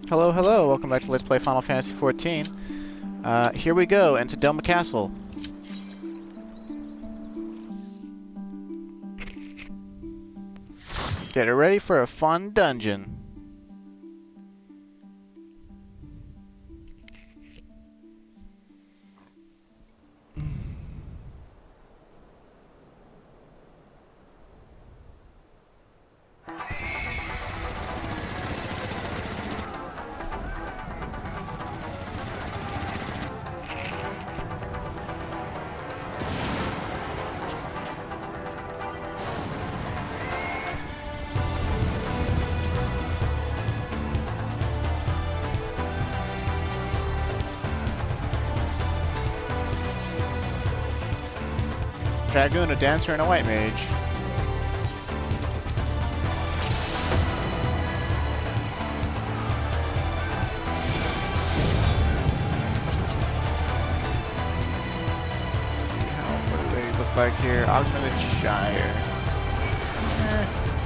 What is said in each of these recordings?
Hello, hello. Welcome back to Let's Play Final Fantasy XIV. Here we go into Doma Castle. Get ready for a fun dungeon. Dragoon, a dancer, and a white mage. What do they look like here? Augmented Shire.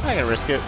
I can risk it.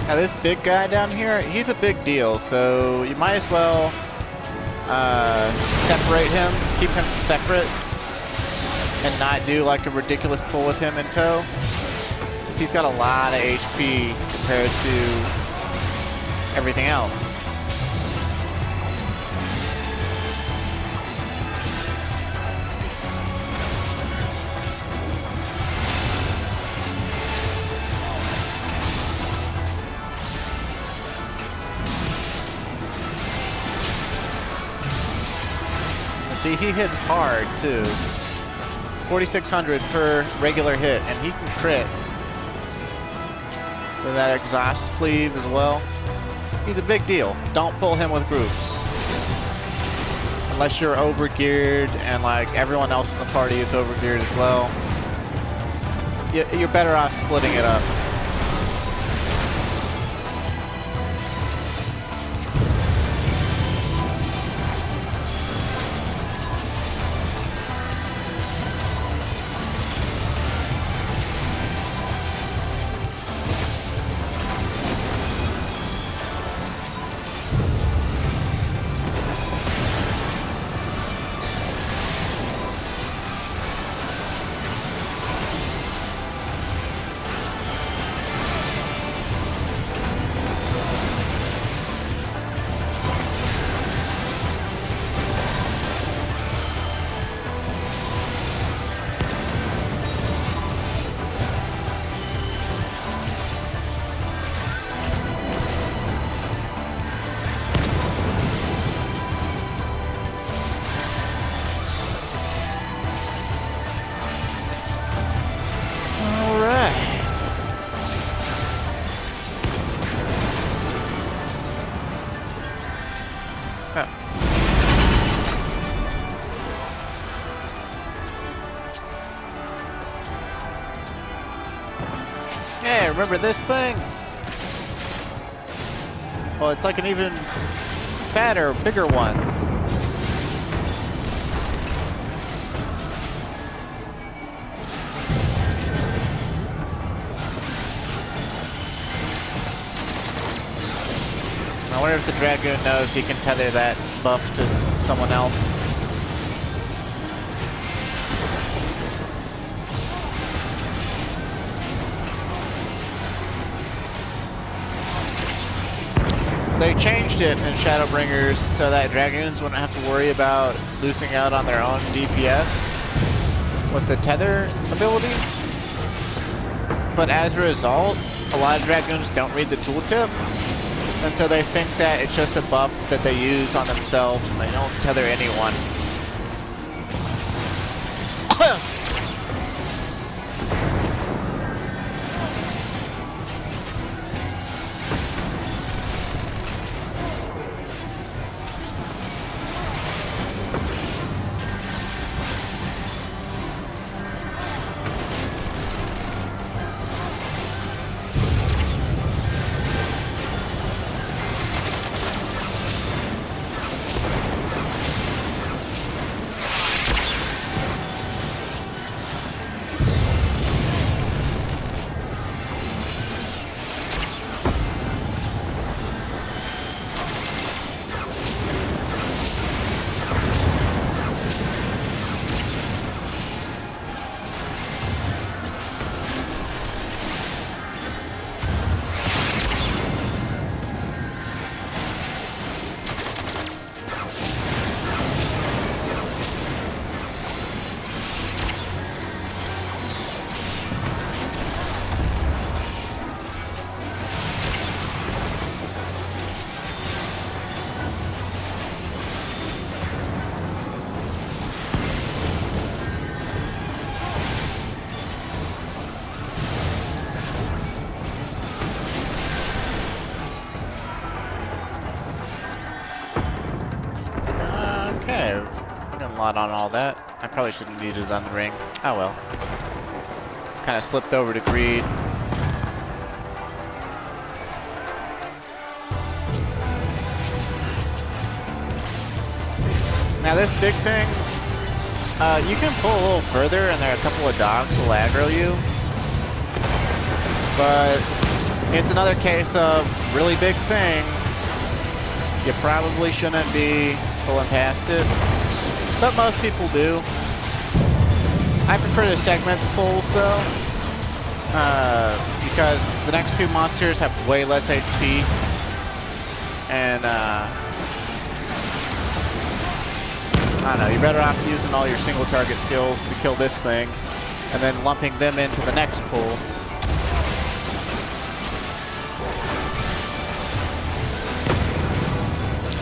Now this big guy down here, he's a big deal, so you might as well separate him, keep him separate, and not do like a ridiculous pull with him in tow. Because he's got a lot of HP compared to everything else. See, he hits hard, too. 4,600 per regular hit, and he can crit with that exhaust cleave as well. He's a big deal. Don't pull him with groups. Unless you're over-geared and, like, everyone else in the party is over-geared as well. You're better off splitting it up. Hey, remember this thing? Well, it's like an even fatter, bigger one. I wonder if the Dragoon knows he can tether that buff to someone else. they changed it in Shadowbringers so that Dragoons wouldn't have to worry about losing out on their own DPS with the tether ability. But as a result, a lot of Dragoons don't read the tooltip, and so they think that it's just a buff that they use on themselves and they don't tether anyone. On all that. I probably shouldn't need it on the ring. Oh well. It's kind of slipped over to greed. Now this big thing, you can pull a little further and there are a couple of dogs will aggro you. But it's another case of really big thing. You probably shouldn't be pulling past it. But most people do. I prefer to segment the pulls though, because the next two monsters have way less HP, and I don't know, you're better off using all your single target skills to kill this thing, and then lumping them into the next pull.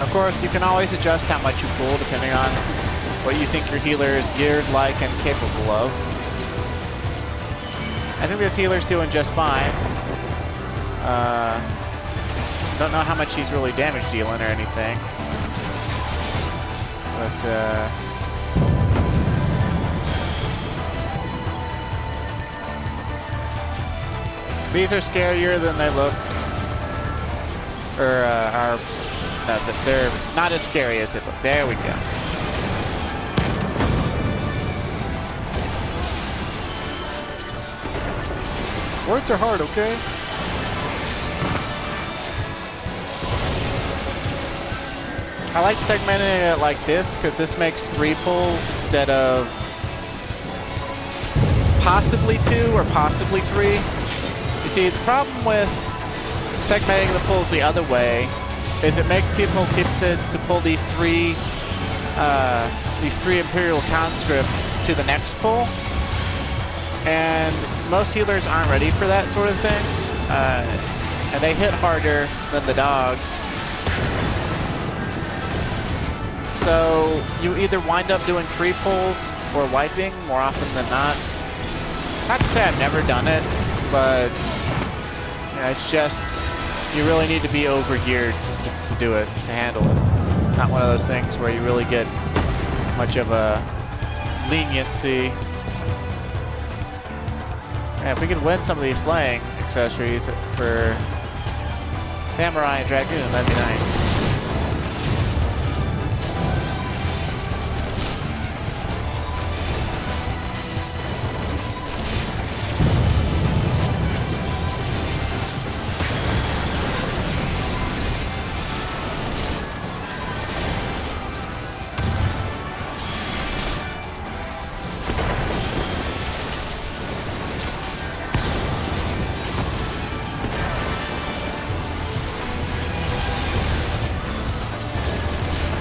Of course, you can always adjust how much you pull depending on what you think your healer is geared like and capable of. I think this healer's doing just fine. Don't know how much he's really damage dealing or anything. But, these are scarier than they look. Or, they're not as scary as they look. There we go. Words are hard, okay? I like segmenting it like this because this makes 3 pulls instead of possibly 2 or possibly 3. You see, the problem with segmenting the pulls the other way is it makes people keep to pull these three Imperial conscripts to the next pull, and most healers aren't ready for that sort of thing, and they hit harder than the dogs. So you either wind up doing 3 pulls or wiping more often than not. Not to say I've never done it, but you know, it's just you really need to be overgeared to do it, to handle it. Not one of those things where you really get much of a leniency. Yeah, if we could win some of these slaying accessories for Samurai and Dragoon, that'd be nice.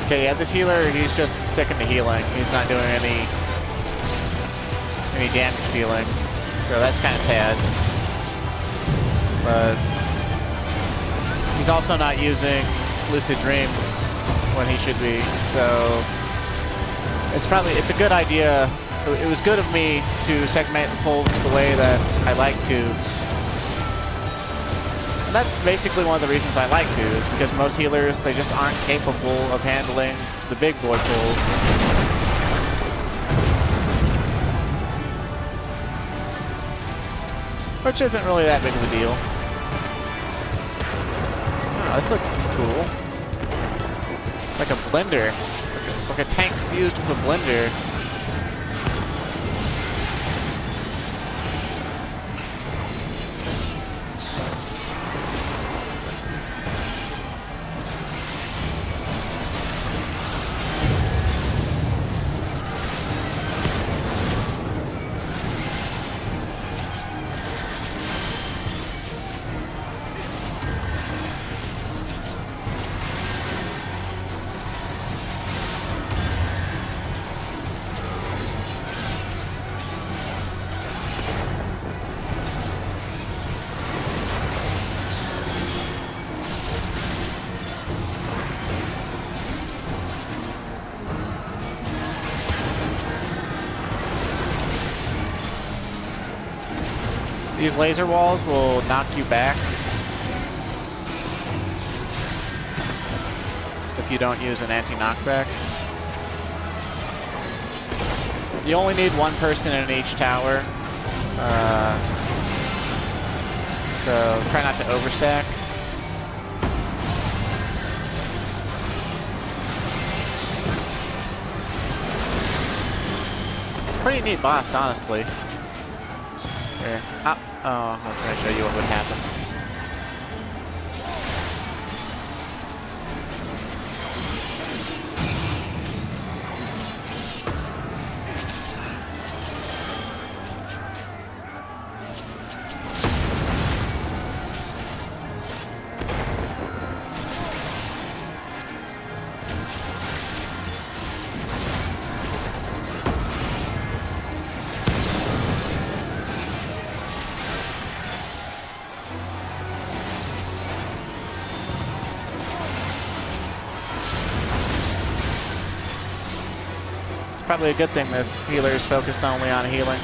Okay, yeah, this healer, he's just sticking to healing. He's not doing any damage healing. So that's kind of sad. But he's also not using Lucid Dreams when he should be. So it's a good idea. It was good of me to segment the pulls the way that I like to. And that's basically one of the reasons I like to, is because most healers, they just aren't capable of handling the big boy pulls. Which isn't really that big of a deal. Oh, this looks cool. Like a blender. Like a tank fused with a blender. These laser walls will knock you back if you don't use an anti-knockback. You only need one person in each tower, so try not to overstack. It's a pretty neat boss, honestly. Here. Oh, I was going to show you what would happen. Probably a good thing this healer is focused only on healing.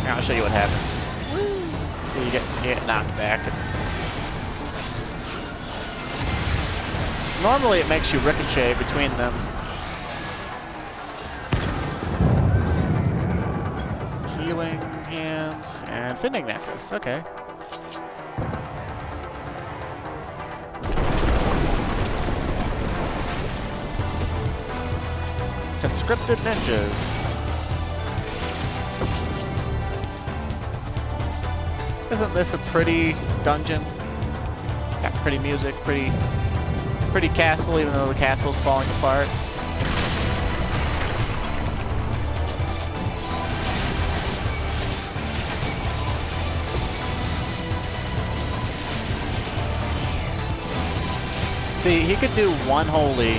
Here, I'll show you what happens. So you get knocked back. Normally it makes you ricochet between them. Healing hands and Fending Necklace. Okay. Conscripted ninjas. Isn't this a pretty dungeon? Got pretty music, pretty castle, even though the castle's falling apart. See, he could do one holy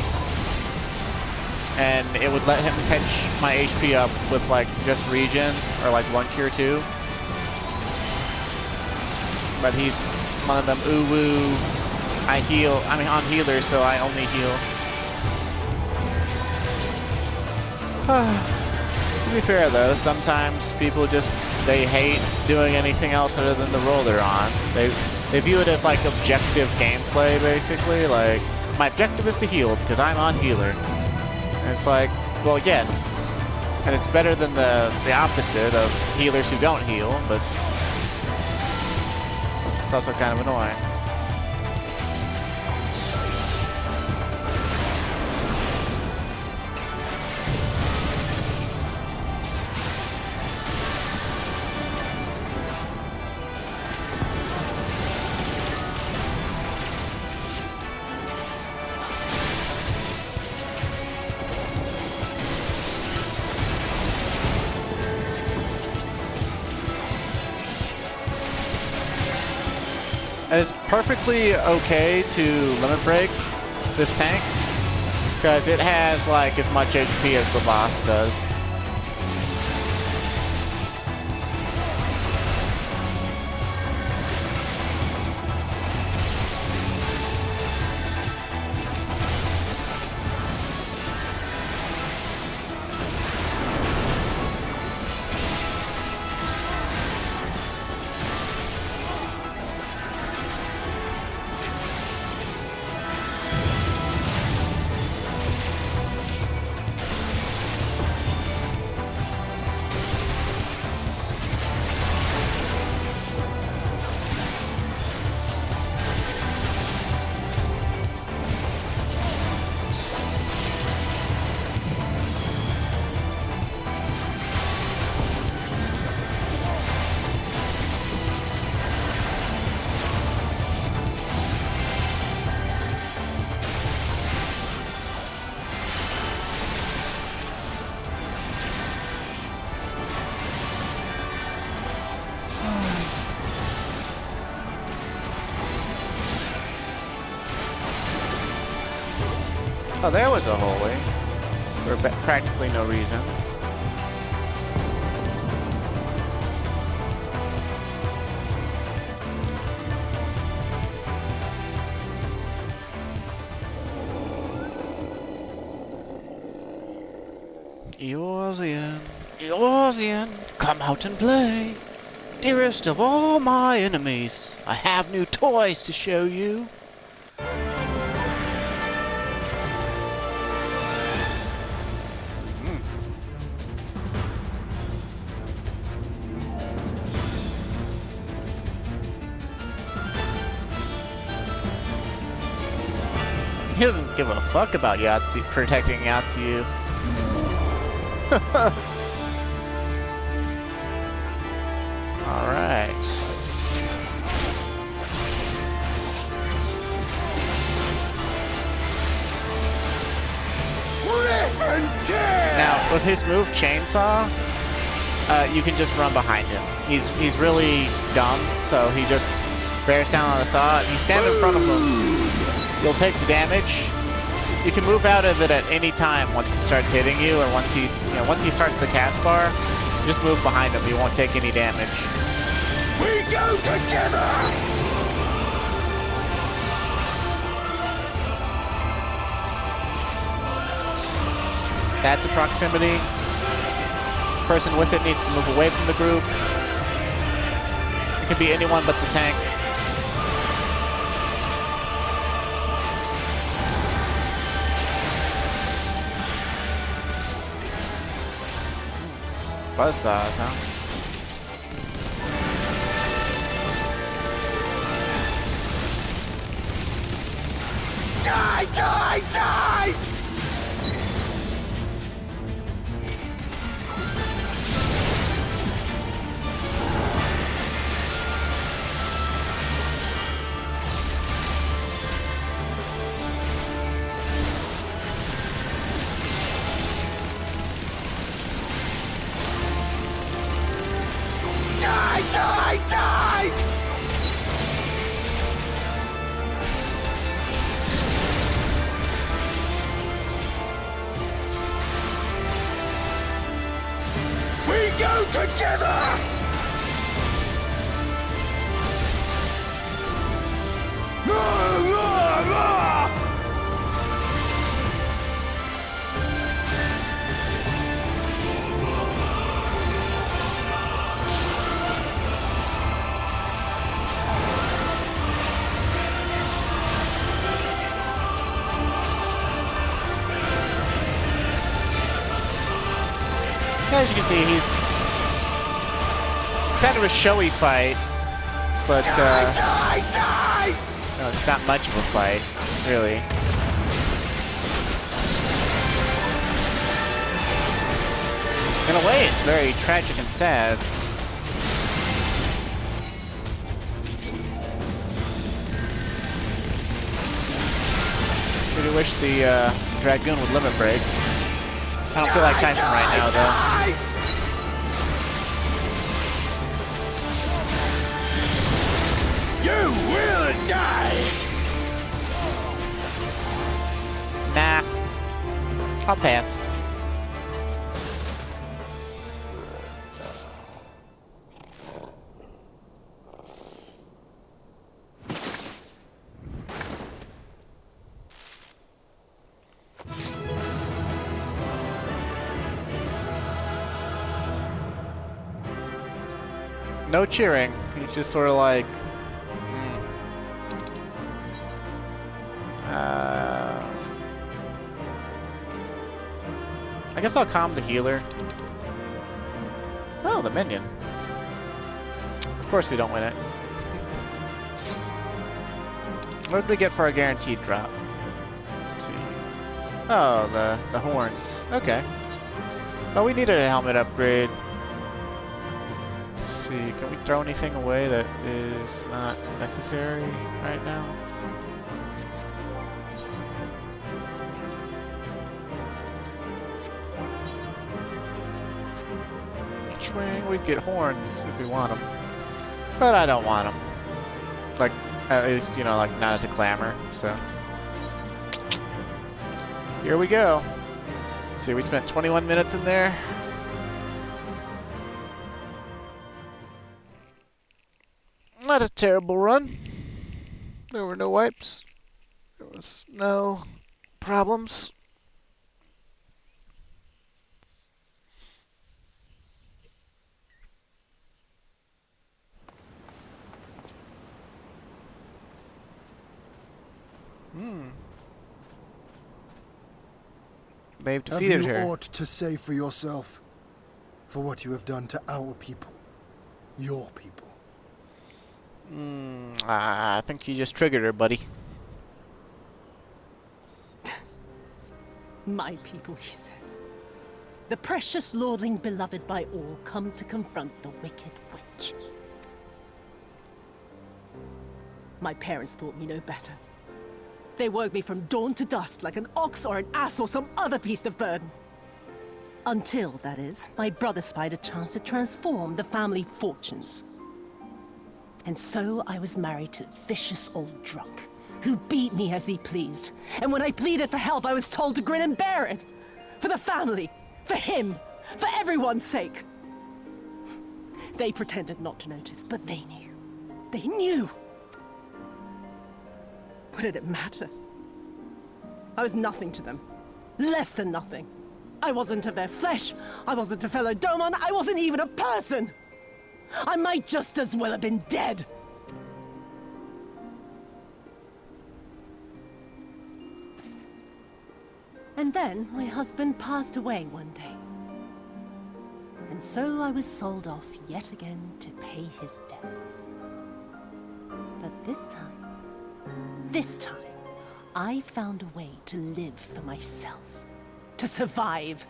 and it would let him catch my HP up with like just regen or like 1 cure 2. But he's one of them ooh woo. I'm healer, so I only heal. To be fair though, sometimes people they hate doing anything else other than the role they're on. They view it as like objective gameplay basically. Like, my objective is to heal because I'm on healer. And it's like, well, yes, and it's better than the opposite of healers who don't heal, but it's also kind of annoying. And it's perfectly okay to limit break this tank, because it has like as much HP as the boss does. Oh, there was a hallway for practically no reason. Eorzean, come out and play. Dearest of all my enemies, I have new toys to show you. He doesn't give a fuck about Yahtzee protecting Yahtzee. Alright. Now, with his move Chainsaw, you can just run behind him. He's really dumb, so he just bears down on the saw. You stand in front of him. You'll take the damage. You can move out of it at any time once he starts hitting you, or once once he starts the cast bar, just move behind him. You won't take any damage. We go together. That's a proximity. Person with it needs to move away from the group. It can be anyone but the tank. Buzzsaws, huh? Die, die, die! Die, die! We go together! As you can see, he's kind of a showy fight, but no, it's not much of a fight, really. In a way, it's very tragic and sad. Really wish the Dragoon would limit break. I don't feel like typing right now, though. You will die! Nah. I'll pass. No cheering. He's just sort of like, I guess I'll calm the healer. Oh, the minion. Of course we don't win it. What did we get for our guaranteed drop? Let's see. Oh, the horns. Okay. Oh, we needed a helmet upgrade. Let's see, can we throw anything away that is not necessary right now? We'd get horns if we want them, but I don't want them. Like, at least, you know, like not as a clamor. So here we go. See, we spent 21 minutes in there. Not a terrible run. There were no wipes. There was no problems. They've defeated her. Have you aught to say for yourself, for what you have done to our people, your people? I think you just triggered her, buddy. My people, he says. The precious lordling beloved by all, come to confront the wicked witch. My parents taught me no better. They worked me from dawn to dusk like an ox or an ass or some other beast of burden. Until, that is, my brother spied a chance to transform the family fortunes. And so I was married to a vicious old drunk, who beat me as he pleased. And when I pleaded for help, I was told to grin and bear it. For the family, for him, for everyone's sake. They pretended not to notice, but they knew. They knew! What did it matter? I was nothing to them. Less than nothing. I wasn't of their flesh. I wasn't a fellow Doma. I wasn't even a person. I might just as well have been dead. And then my husband passed away one day. And so I was sold off yet again to pay his debts. But this time, I found a way to live for myself, to survive,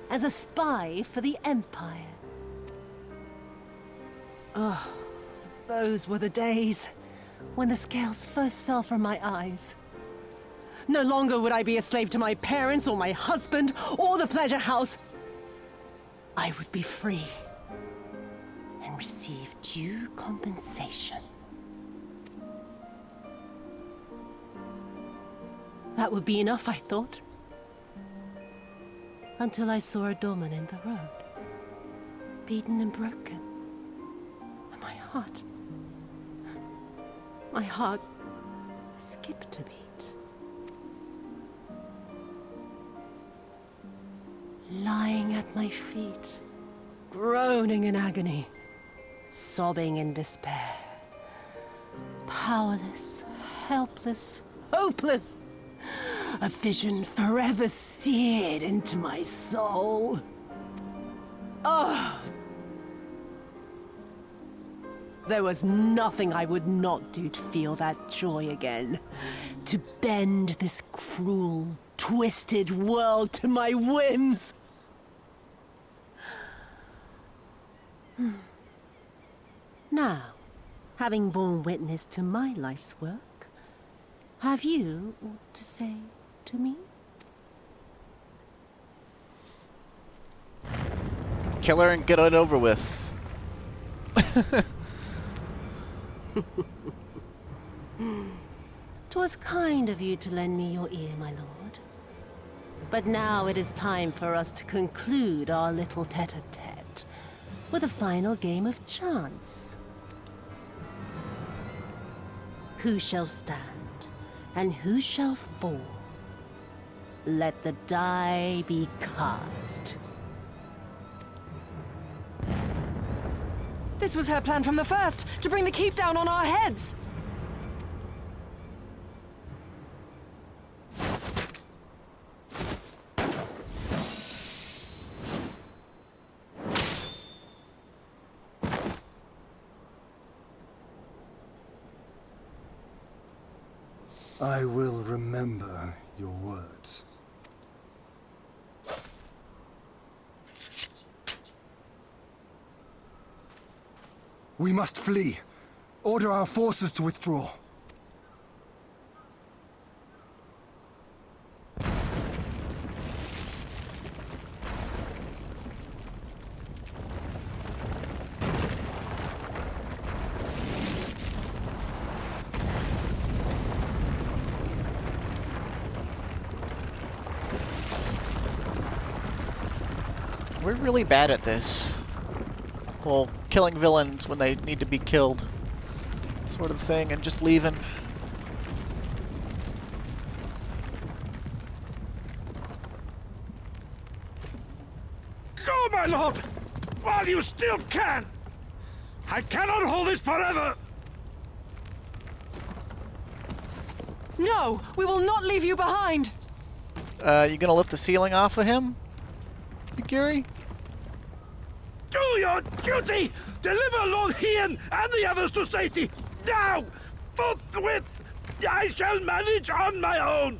as a spy for the Empire. Oh, those were the days when the scales first fell from my eyes. No longer would I be a slave to my parents or my husband or the pleasure house. I would be free and receive due compensation. That would be enough, I thought. Until I saw a Doman in the road, beaten and broken. And my heart skipped a beat. Lying at my feet, groaning in agony, sobbing in despair. Powerless, helpless, hopeless. A vision forever seared into my soul. Oh! There was nothing I would not do to feel that joy again. To bend this cruel, twisted world to my whims. Now, having borne witness to my life's work, have you aught to say to me? Kill her and get it over with. 'Twas kind of you to lend me your ear, my lord. But now it is time for us to conclude our little tete-a-tete with a final game of chance. Who shall stand, and who shall fall? Let the die be cast. This was her plan from the first, to bring the keep down on our heads! I will remember your words. We must flee. Order our forces to withdraw. We're really bad at this. Well, killing villains when they need to be killed, sort of thing, and just leaving. Go, my lord! While you still can! I cannot hold it forever! No! We will not leave you behind! You gonna lift the ceiling off of him, Yugiri? Do your duty! Deliver Lord Hien and the others to safety! Now! Forthwith! I shall manage on my own!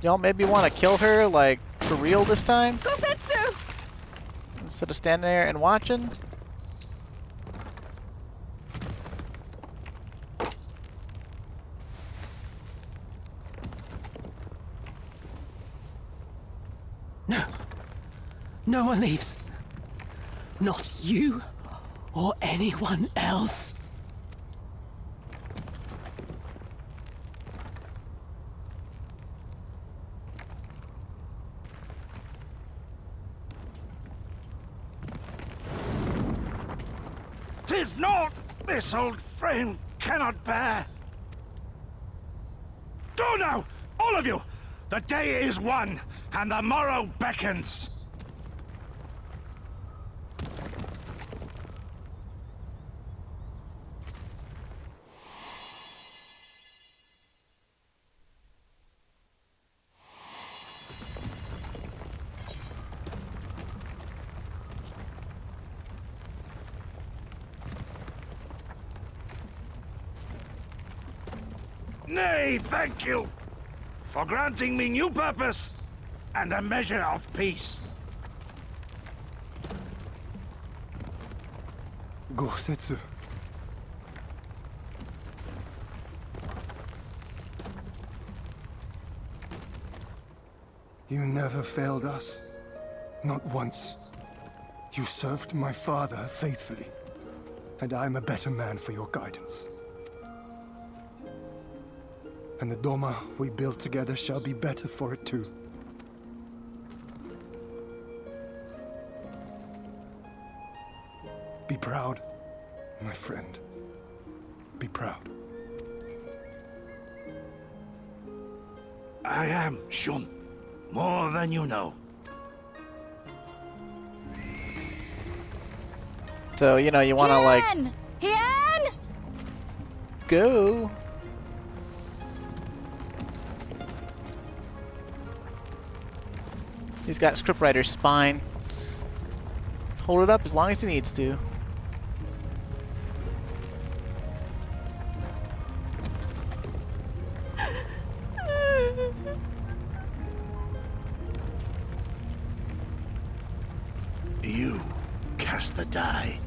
Y'all maybe want to kill her, like, for real this time? Gosetsu! Instead of standing there and watching? No. No one leaves. Not you or anyone else. "'Tis naught this old frame cannot bear. Go now, all of you! The day is won, and the morrow beckons. Nay, thank you for granting me new purpose and a measure of peace. Gosetsu. You never failed us. Not once. You served my father faithfully, and I'm a better man for your guidance. And the Doma we build together shall be better for it too. Be proud, my friend. Be proud. I am, Shun. More than you know. So, you know, you want to, like, Hien! go. He's got scriptwriter's spine. Hold it up as long as he needs to. You cast the die.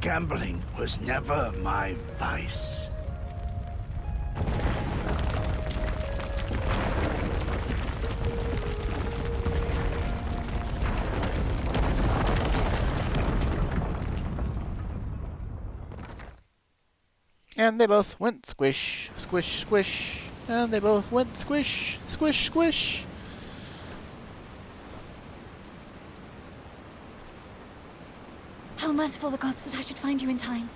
Gambling was never my vice. And they both went squish, squish, squish. And they both went squish, squish, squish. How merciful the gods that I should find you in time.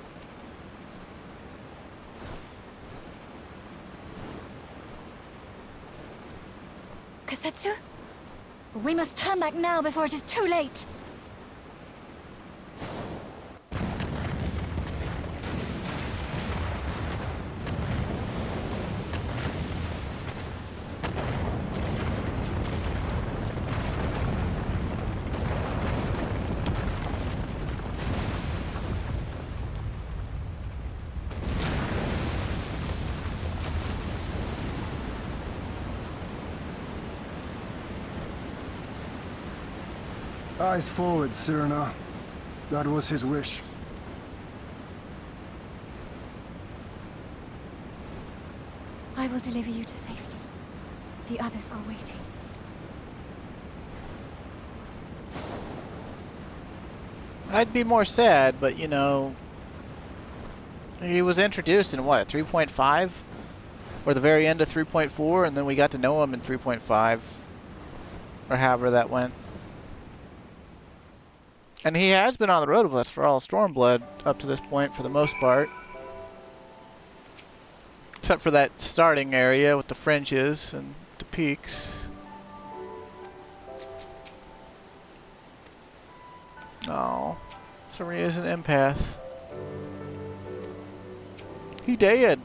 Kasetsu? We must turn back now before it is too late. Eyes forward, Cyrano. That was his wish. I will deliver you to safety. The others are waiting. I'd be more sad, but you know, he was introduced in what, 3.5? Or the very end of 3.4, and then we got to know him in 3.5. Or however that went. And he has been on the road with us for all Stormblood up to this point for the most part. Except for that starting area with the fringes and the peaks. Oh, Serena's an empath. He did.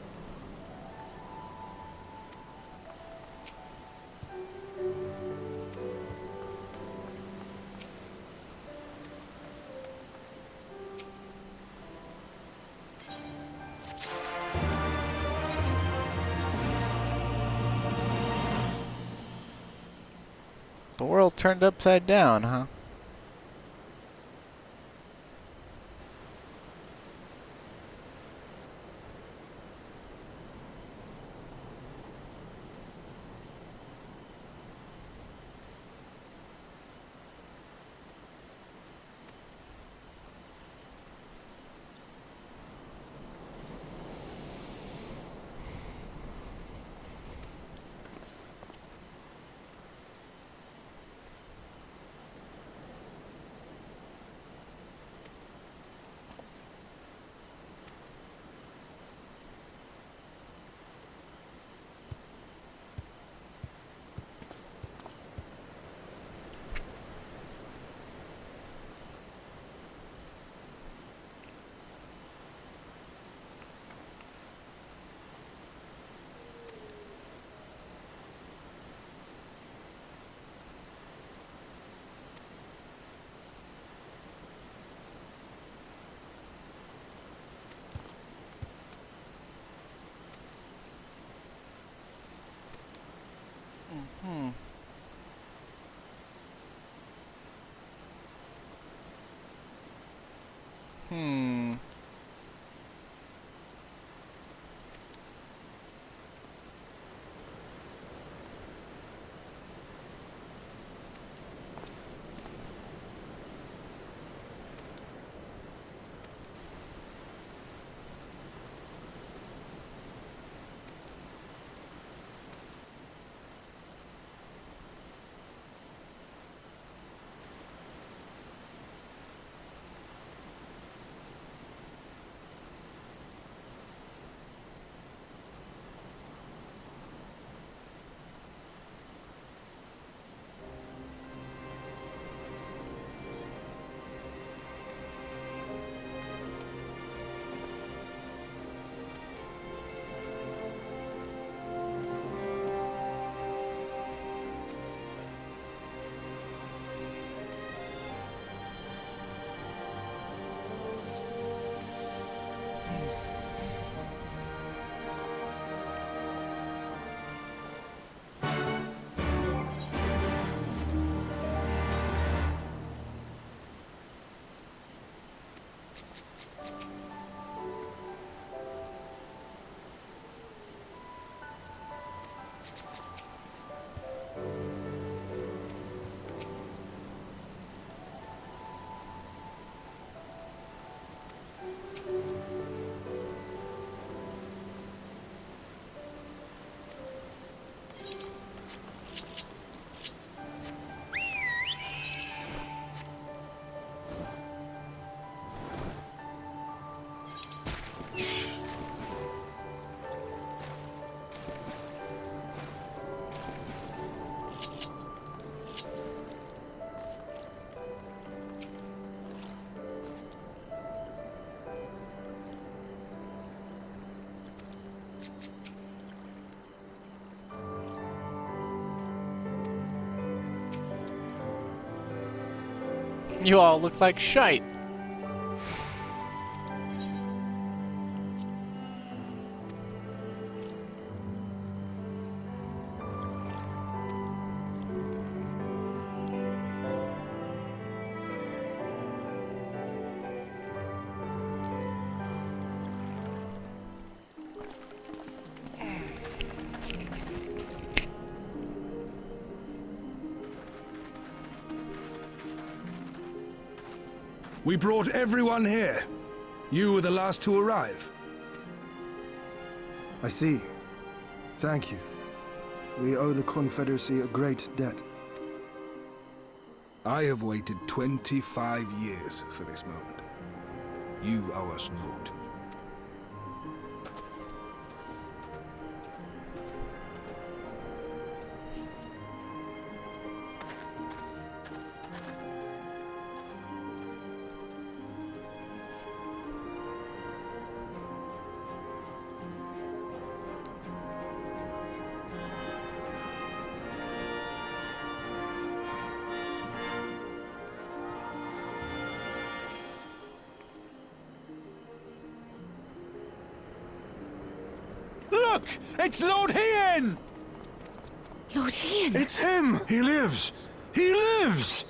The world turned upside down, huh? Hmm. Hmm. You all look like shite. We brought everyone here. You were the last to arrive. I see. Thank you. We owe the Confederacy a great debt. I have waited 25 years for this moment. You owe us naught. Look! It's Lord Hien! Lord Hien! It's him! He lives! He lives!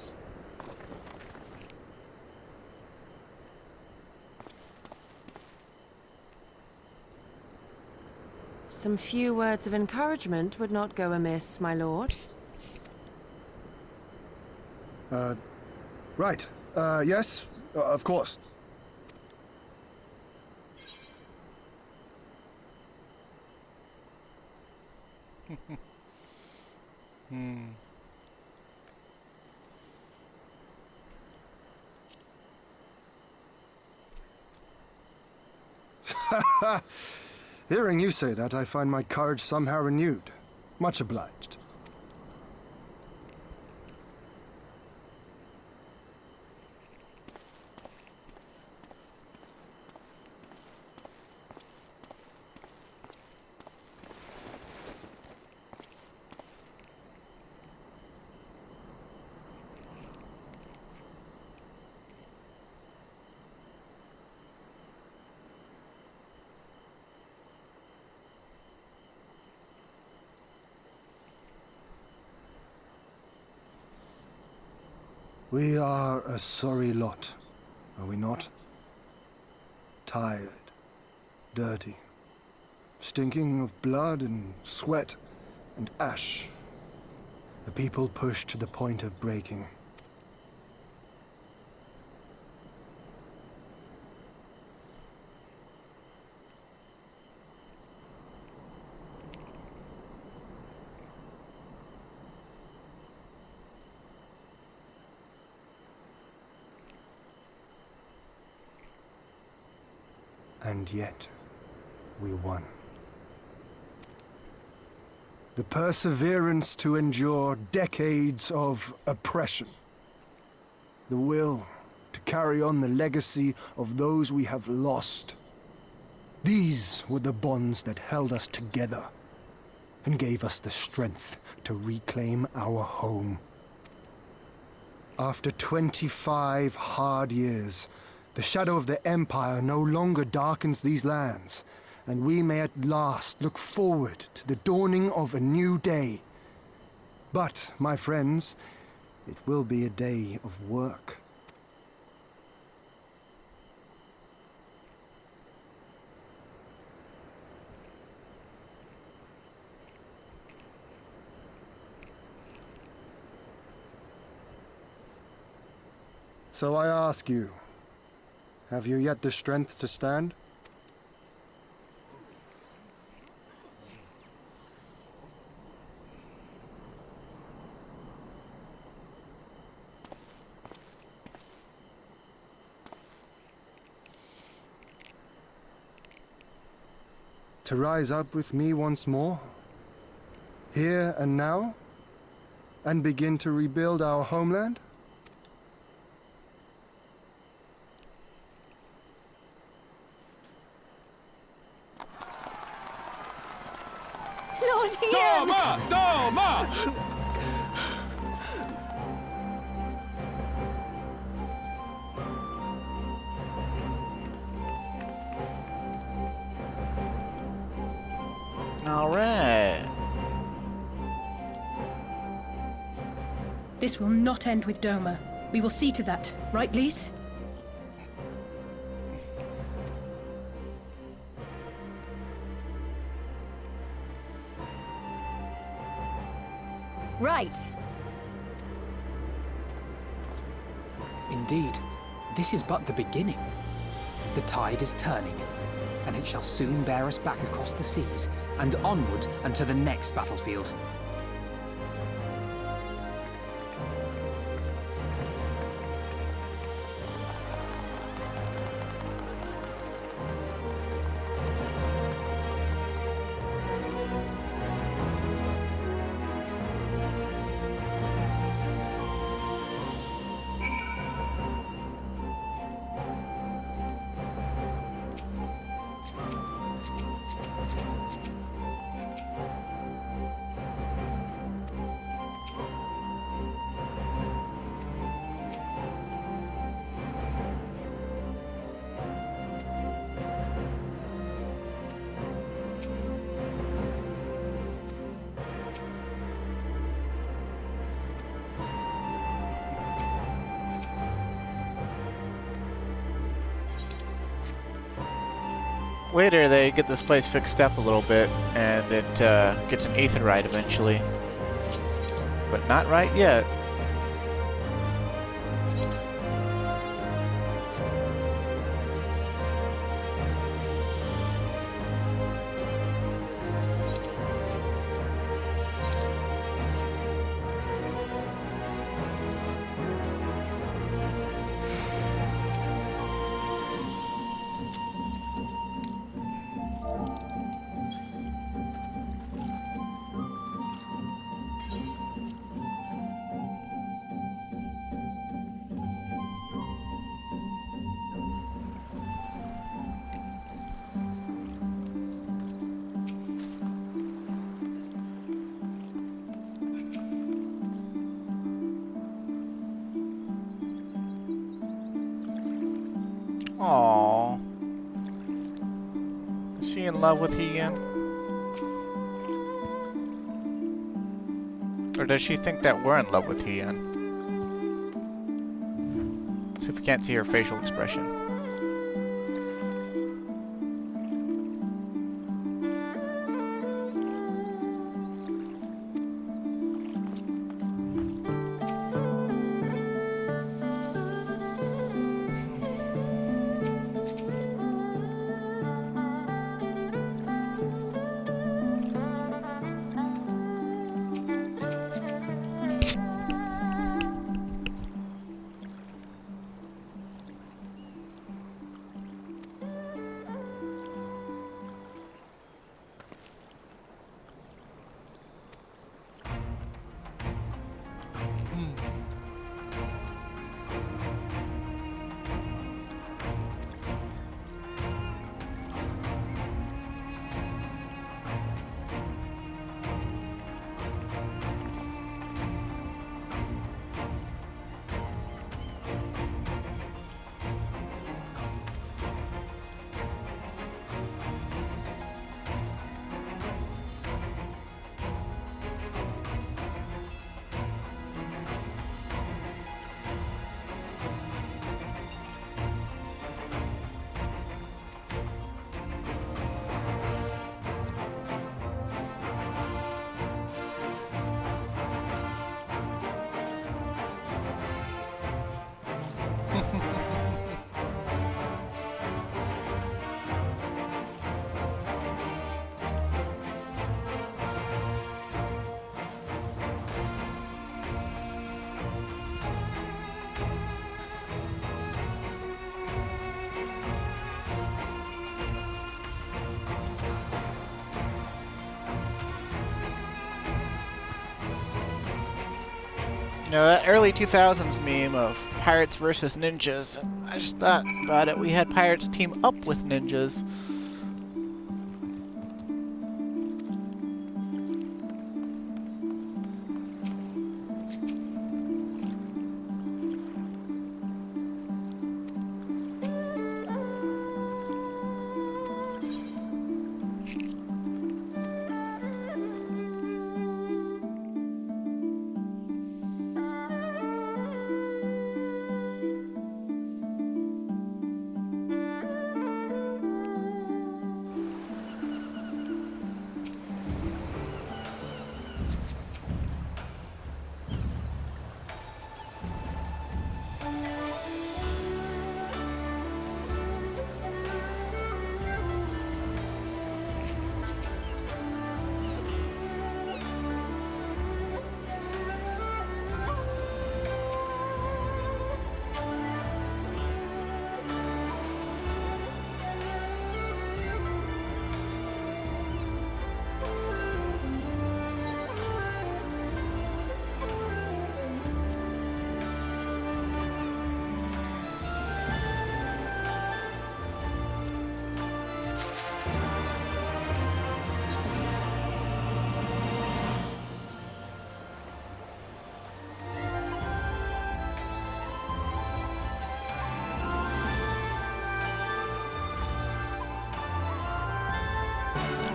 Some few words of encouragement would not go amiss, my lord. Right. Yes, of course. Hearing you say that, I find my courage somehow renewed. Much obliged. We are a sorry lot, are we not? Tired, dirty, stinking of blood and sweat and ash. A people pushed to the point of breaking. And yet, we won. The perseverance to endure decades of oppression. The will to carry on the legacy of those we have lost. These were the bonds that held us together and gave us the strength to reclaim our home. After 25 hard years, the shadow of the Empire no longer darkens these lands, and we may at last look forward to the dawning of a new day. But, my friends, it will be a day of work. So I ask you, have you yet the strength to stand? To rise up with me once more, here and now, and begin to rebuild our homeland? Lord Ian! Doma! Doma! All right. This will not end with Doma. We will see to that, right, Lise? Right. Indeed, this is but the beginning. The tide is turning, and it shall soon bear us back across the seas and onward and to the next battlefield. Later, they get this place fixed up a little bit, and it gets an aetherite eventually. But not right yet. Aww. Is she in love with Heian? Or does she think that we're in love with Heian? See if we can't see her facial expression. You know, that early 2000s meme of pirates versus ninjas, I just thought about it. We had pirates team up with ninjas.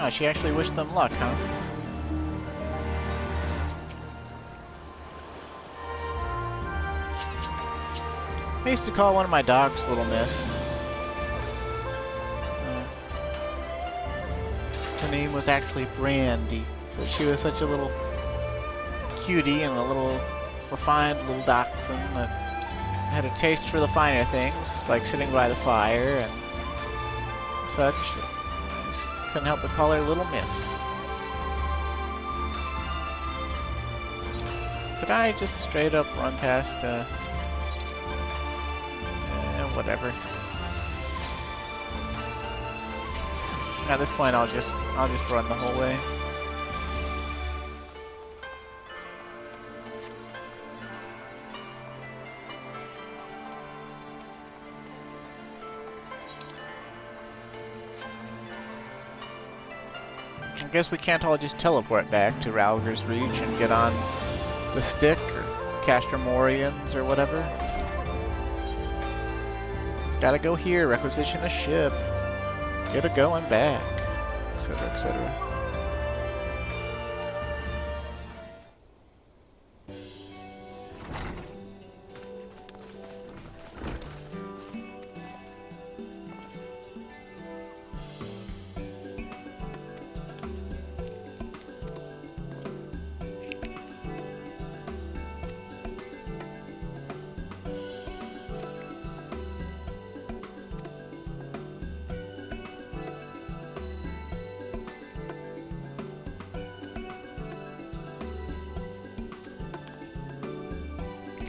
Oh, she actually wished them luck, huh? I used to call one of my dogs Little Miss. Her name was actually Brandy, but she was such a little cutie and a little refined little dachshund that had a taste for the finer things, like sitting by the fire and such. I just couldn't help but call her Little Miss. Could I just straight up run past, whatever. At this point, I'll just run the whole way. I guess we can't all just teleport back to Ralger's Reach and get on the stick or Castramorians or whatever. Gotta go here, requisition a ship, get a going back, etc., etc.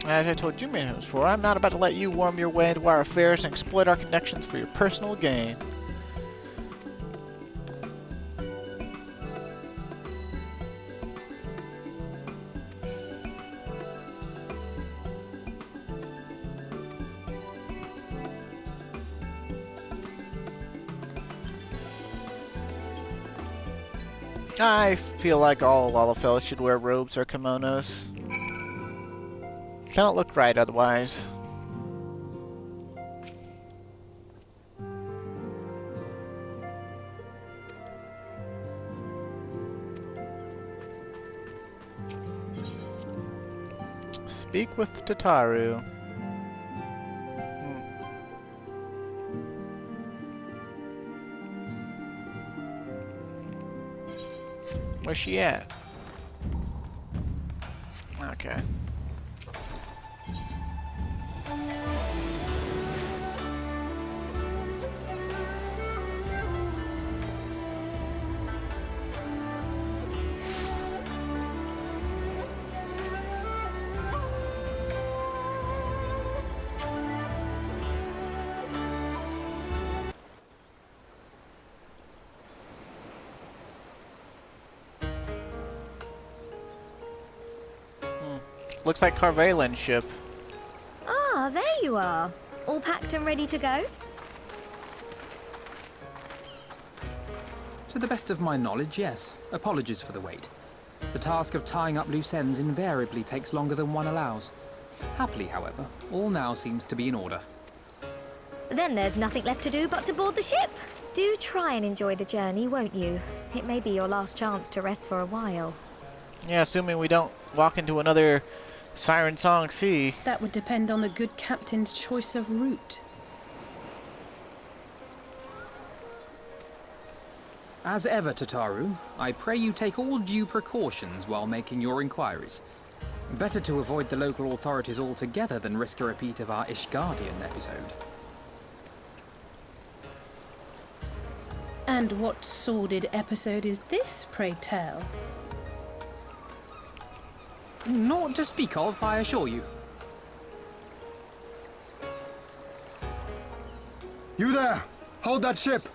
As I told you many times before, I'm not about to let you worm your way into our affairs and exploit our connections for your personal gain. I feel like all Lalafell should wear robes or kimonos. Cannot look right otherwise. Speak with Tataru. Where's she at? Okay. Looks like Carvalin's ship. Ah, there you are. All packed and ready to go? To the best of my knowledge, yes. Apologies for the wait. The task of tying up loose ends invariably takes longer than one allows. Happily, however, all now seems to be in order. Then there's nothing left to do but to board the ship. Do try and enjoy the journey, won't you? It may be your last chance to rest for a while. Yeah, assuming we don't walk into another Siren Song Sea. That would depend on the good captain's choice of route. As ever, Tataru, I pray you take all due precautions while making your inquiries. Better to avoid the local authorities altogether than risk a repeat of our Ishgardian episode. And what sordid episode is this, pray tell? Naught to speak of, I assure you. You there! Hold that ship!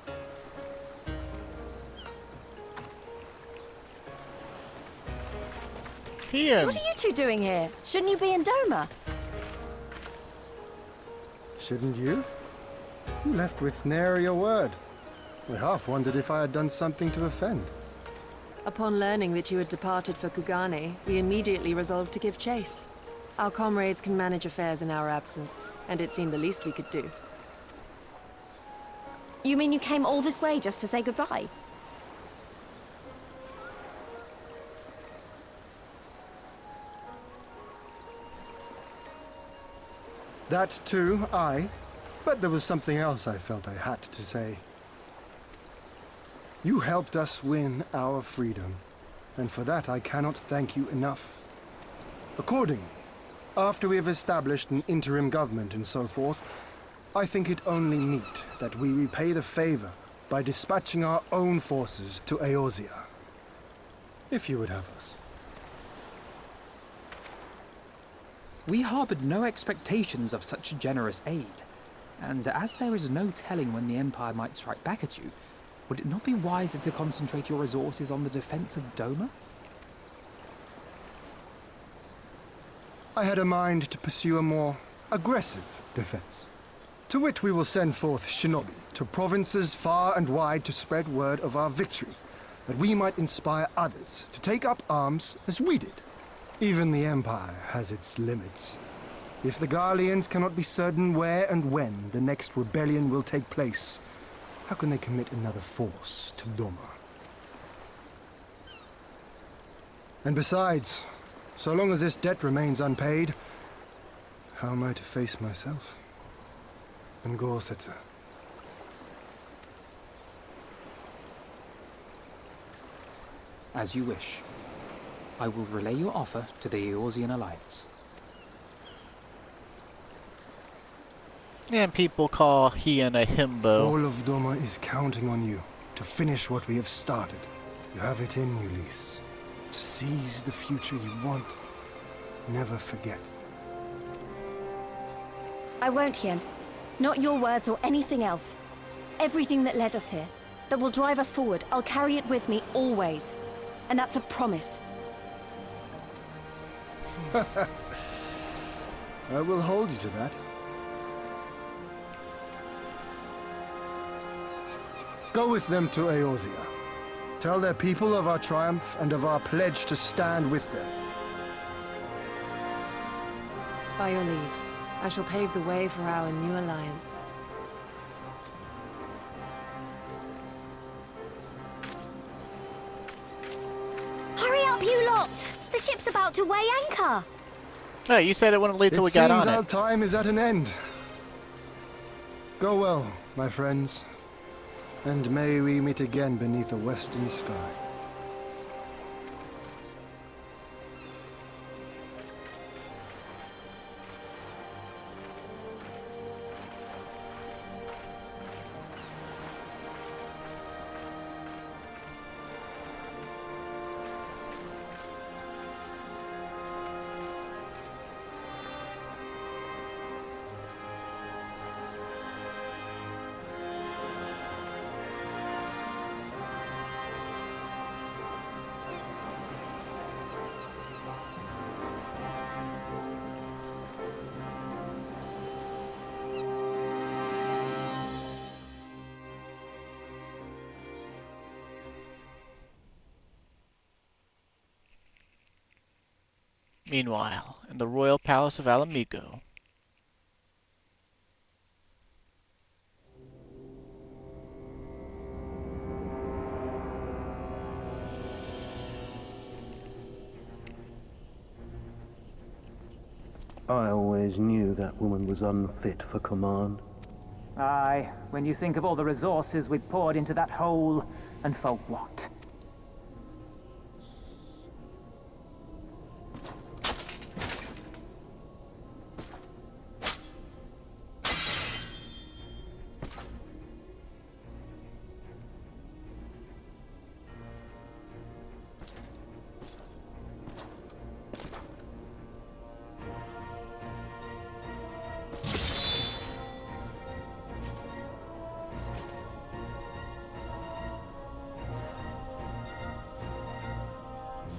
Ian! What are you two doing here? Shouldn't you be in Doma? Shouldn't you? You left with nary a word. We half wondered if I had done something to offend. Upon learning that you had departed for Kugane, we immediately resolved to give chase. Our comrades can manage affairs in our absence, and it seemed the least we could do. You mean you came all this way just to say goodbye? That too, aye. But there was something else I felt I had to say. You helped us win our freedom, and for that I cannot thank you enough. Accordingly, after we have established an interim government and so forth, I think it only meet that we repay the favor by dispatching our own forces to Eorzea. If you would have us. We harbored no expectations of such generous aid, and as there is no telling when the Empire might strike back at you, would it not be wiser to concentrate your resources on the defense of Doma? I had a mind to pursue a more aggressive defense, to which we will send forth shinobi to provinces far and wide to spread word of our victory, that we might inspire others to take up arms as we did. Even the Empire has its limits. If the Garleans cannot be certain where and when the next rebellion will take place, how can they commit another force to Doma? And besides, so long as this debt remains unpaid, how am I to face myself and Gorsetzer? As you wish. I will relay your offer to the Eorzean Alliance. And people call Hien a himbo. All of Doma is counting on you to finish what we have started. You have it in you, Lys. To seize the future you want. Never forget. I won't, Hien. Not your words or anything else. Everything that led us here, that will drive us forward, I'll carry it with me always. And that's a promise. I will hold you to that. Go with them to Eorzea. Tell their people of our triumph and of our pledge to stand with them. By your leave, I shall pave the way for our new alliance. Hurry up, you lot! The ship's about to weigh anchor! No, you said it wouldn't leave till we got on It seems it. our time is at an end. Go well, my friends. And may we meet again beneath a western sky. Meanwhile, in the royal palace of Alamigo. I always knew that woman was unfit for command. Aye, when you think of all the resources we've poured into that hole, and for what?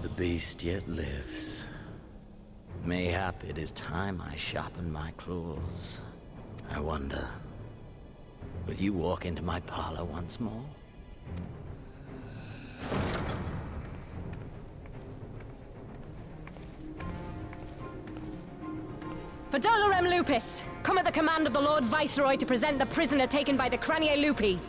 The beast yet lives. Mayhap it is time I sharpen my claws. I wonder, will you walk into my parlor once more? For Dolorem Lupus, come at the command of the Lord Viceroy to present the prisoner taken by the Cranie Lupi.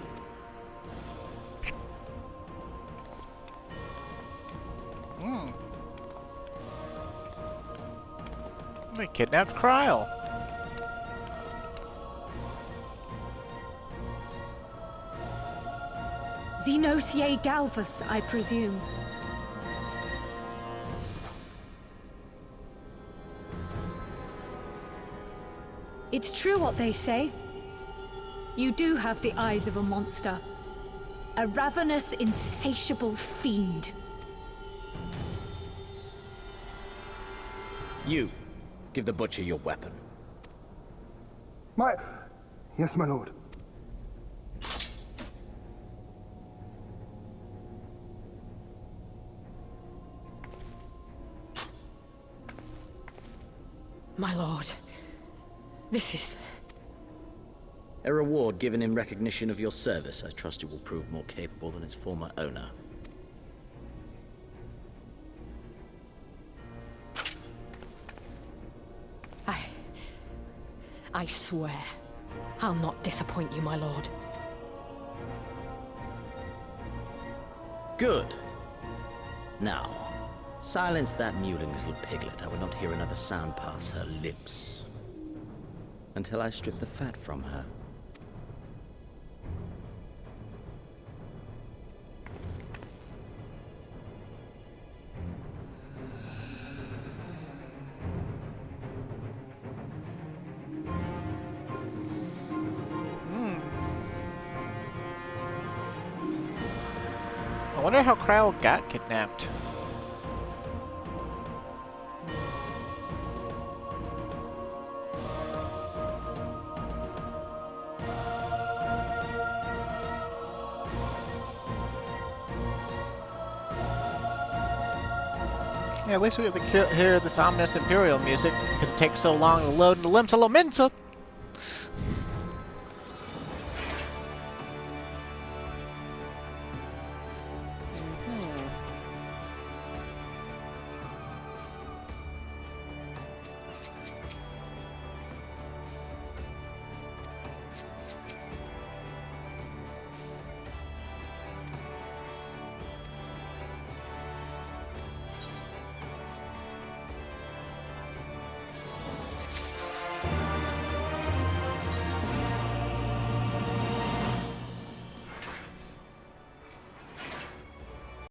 They kidnapped Kryl. Xenos ye Galvus, I presume. It's true what they say. You do have the eyes of a monster. A ravenous, insatiable fiend. You, give the butcher your weapon. Yes, my lord. My lord, this is... A reward given in recognition of your service. I trust it will prove more capable than its former owner. I swear, I'll not disappoint you, my lord. Good. Now, silence that mewling little piglet. I will not hear another sound pass her lips. Until I strip the fat from her. I wonder how Cryo got kidnapped. Yeah, at least we get to hear this ominous Imperial music, because it takes so long to load into Limsa Lominsa.